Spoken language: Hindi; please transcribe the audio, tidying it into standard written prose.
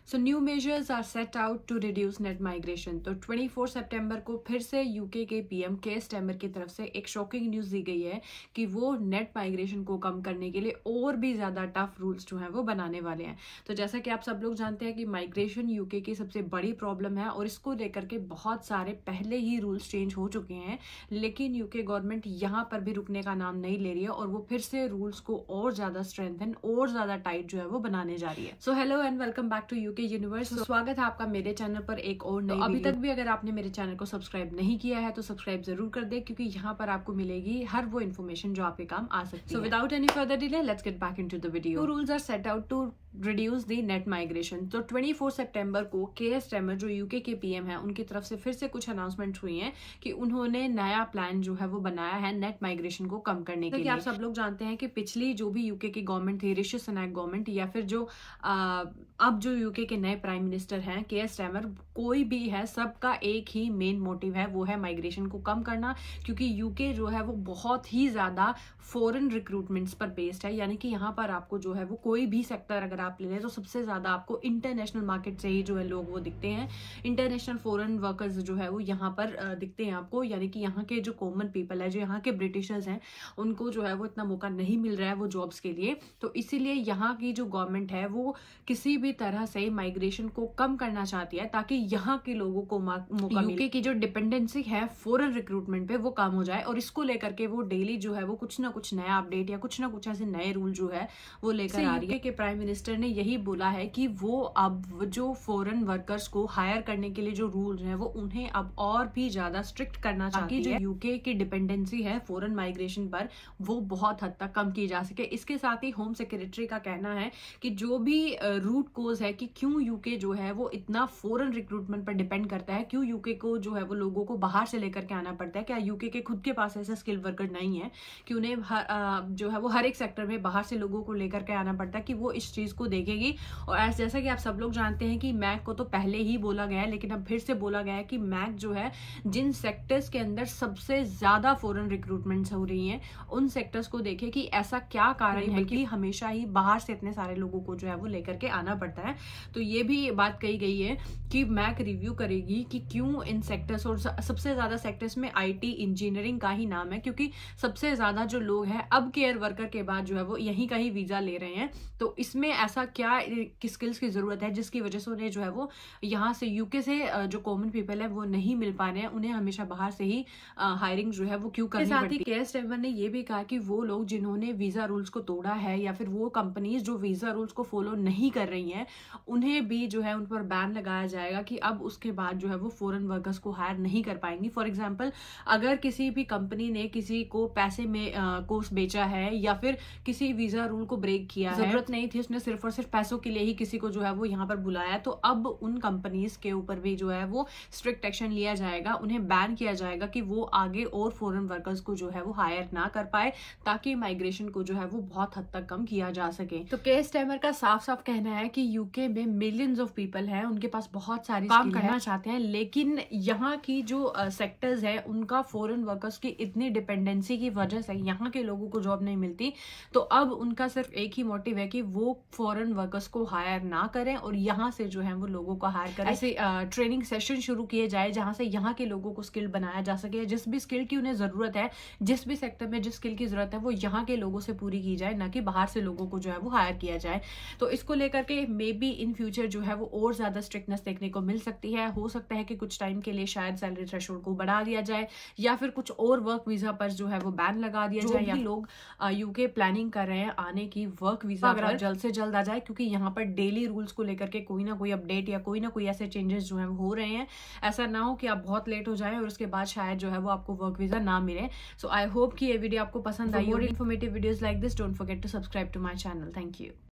So new measures are set out to reduce net migration. तो 24 सितंबर को फिर से यूके के पीएम केयर स्टारमर की तरफ से एक शॉकिंग न्यूज दी गई है कि वो नेट माइग्रेशन को कम करने के लिए और भी ज्यादा टफ रूल्स जो हैं वो बनाने वाले हैं। तो जैसा कि आप सब लोग जानते हैं कि माइग्रेशन यूके की सबसे बड़ी प्रॉब्लम है और इसको लेकर के बहुत सारे पहले ही रूल्स चेंज हो चुके हैं, लेकिन यूके गवर्नमेंट यहाँ पर भी रुकने का नाम नहीं ले रही है और वो फिर से रूल्स को और ज्यादा स्ट्रेंथन और ज्यादा टाइट जो है वो बनाने जा रही है। So hello and welcome back to UK universe. स्वागत है आपका मेरे चैनल पर एक और नई अभी तक भी अगर आपने मेरे चैनल को सब्सक्राइब नहीं किया है तो सब्सक्राइब जरूर कर दे, क्योंकि यहाँ पर आपको मिलेगी हर वो इन्फॉर्मेशन जो आपके काम आ सकती है। So without any further delay let's get back into the video. Rules are set out to reduce the net migration. तो 24 सितंबर को केयर स्टारमर जो यूके के पीएम है उनकी तरफ से फिर से कुछ अनाउंसमेंट हुई है कि उन्होंने नया प्लान जो है वो बनाया है नेट माइग्रेशन को कम करने के लिए। आप सब लोग जानते हैं कि पिछली जो भी यूके की गवर्नमेंट थी, ऋषि सुनैक गवर्नमेंट, या फिर जो अब जो यूके के नए प्राइम मिनिस्टर हैं केयर स्टारमर, कोई भी है, सबका एक ही मेन मोटिव है, वो है माइग्रेशन को कम करना। क्योंकि यूके जो है वो बहुत ही ज्यादा फॉरेन रिक्रूटमेंट्स पर बेस्ड है, यानी कि यहाँ पर आपको जो है वो कोई भी सेक्टर अगर आप ले लें तो सबसे ज्यादा आपको इंटरनेशनल मार्केट से ही जो है लोग वो दिखते हैं। इंटरनेशनल फॉरेन वर्कर्स जो है वो यहाँ पर दिखते हैं आपको, यानी कि यहाँ के जो कॉमन पीपल है, जो यहाँ के ब्रिटिशर्स हैं, उनको जो है वो इतना मौका नहीं मिल रहा है वो जॉब्स के लिए। तो इसीलिए यहाँ की जो गवर्नमेंट है वो किसी भी तरह से माइग्रेशन को कम करना चाहती है ताकि यहाँ के लोगों को मौका मिले। यूके की जो डिपेंडेंसी है फॉरेन रिक्रूटमेंट पे वो कम हो जाए, और इसको लेकर के वो डेली जो है वो कुछ ना कुछ नया अपडेट या कुछ ना कुछ ऐसे नए रूल जो है वो लेकर आ रही है। के प्राइम मिनिस्टर ने यही बोला है कि वो अब जो फॉरेन वर्कर्स को हायर करने के लिए जो रूल है वो उन्हें अब और भी ज्यादा स्ट्रिक्ट करना चाहती है, जो यूके की डिपेंडेंसी है फॉरेन माइग्रेशन पर वो बहुत हद तक कम की जा सके। इसके साथ ही होम सेक्रेटरी का कहना है कि जो भी रूट कोज है कि क्यों यूके जो है वो इतना फॉरेन रिक्रूटमेंट पर डिपेंड करता है, क्यों यूके को जो है वो लोगों को बाहर से लेकर के आना पड़ता है, क्या यूके के खुद के पास ऐसा स्किल वर्कर नहीं है कि उन्हें जो है वो हर एक सेक्टर में बाहर से लोगों को लेकर के आना पड़ता है, कि वो इस चीज को देखेगी। और जैसा कि आप सब लोग जानते हैं कि मैक को तो पहले ही बोला गया है, लेकिन अब फिर से बोला गया है कि मैक जो है जिन सेक्टर्स के अंदर सबसे ज्यादा फॉरेन रिक्रूटमेंट्स हो रही हैं उन सेक्टर्स को देखे कि ऐसा क्या कारण है कि हमेशा ही बाहर से इतने सारे लोगों को जो है वो लेकर के आना पड़ता है। तो ये भी बात कही गई है कि मैक रिव्यू करेगी कि क्यों इन सेक्टर्स, और सबसे ज्यादा सेक्टर्स में आईटी इंजीनियरिंग का ही नाम है, क्योंकि सबसे ज्यादा जो लोग हैं अब केयर वर्कर के बाद जो है वो यहीं का ही वीजा ले रहे हैं। तो इसमें ऐसा क्या स्किल्स की जरूरत है जिसकी वजह से उन्हें जो है वो यहाँ से यूके से जो कॉमन पीपल है वो नहीं मिल पा रहे हैं, उन्हें हमेशा बाहर से ही हायरिंग जो है वो क्यों करनी पड़ती है। केयर स्टारमर ने ये भी कहा कि वो लोग जिन्होंने वीजा रूल्स को तोड़ा है या फिर वो कंपनीज जो वीजा रूल्स को फॉलो नहीं कर रही हैं उन्हें भी जो है उन पर बैन लगाया जाएगा कि अब उसके बाद जो है वो फॉरेन वर्कर्स को हायर नहीं कर पाएंगी। फॉर एग्जांपल, अगर किसी भी कंपनी ने किसी को पैसे में कोर्स बेचा है या फिर किसी वीजा रूल को ब्रेक किया है, जरूरत नहीं थी, उसने सिर्फ और सिर्फ पैसों के लिए ही किसी को जो है वो यहाँ पर बुलाया, तो अब उन कंपनीज के ऊपर भी जो है वो स्ट्रिक्ट एक्शन लिया जाएगा, उन्हें बैन किया जाएगा कि वो आगे और फॉरेन वर्कर्स को जो है वो हायर ना कर पाए, ताकि माइग्रेशन को जो है वो बहुत हद तक कम किया जा सके। तो केयर स्टारमर का साफ साफ कहना है कि यूके में मिलियंस ऑफ पीपल हैं, उनके पास बहुत सारी काम करना चाहते हैं, लेकिन यहाँ की जो सेक्टर्स है उनका फॉरेन वर्कर्स की इतनी डिपेंडेंसी की वजह से यहाँ के लोगों को जॉब नहीं मिलती। तो अब उनका सिर्फ एक ही मोटिव है कि वो फॉरेन वर्कर्स को हायर ना करें और यहाँ से जो है वो लोगों को हायर करें। ऐसे ट्रेनिंग सेशन शुरू किए जाए जहां से यहाँ के लोगों को स्किल बनाया जा सके, जिस भी स्किल की उन्हें जरूरत है, जिस भी सेक्टर में जिस स्किल की जरूरत है वो यहाँ के लोगों से पूरी की जाए, ना कि बाहर से लोगों को जो है वो हायर किया जाए। तो इसको लेकर के मे बी इन फ्यूचर जो है वो और ज्यादा स्ट्रिक्टनेस देखने को मिल सकती है। हो सकता है कि कुछ टाइम के लिए शायद सैलरी थ्रेशोल्ड को बढ़ा दिया जाए या फिर कुछ और वर्क वीजा पर जो है वो बैन लगा दिया जाए, या लोग यूके प्लानिंग कर रहे हैं आने की वर्क वीजा अगर जल्द से जल्द आ जाए, क्योंकि यहाँ पर डेली रूल्स को लेकर के कोई ना कोई अपडेट या कोई ना कोई ऐसे चेंजेस जो है वो हो रहे हैं। ऐसा ना हो कि आप बहुत लेट हो जाए और उसके बाद शायद जो है वो आपको वर्क वीजा ना मिले। सो आई होप कि ये वीडियो आपको पसंद आई। और informative videos like this don't forget to subscribe to my channel. Thank you.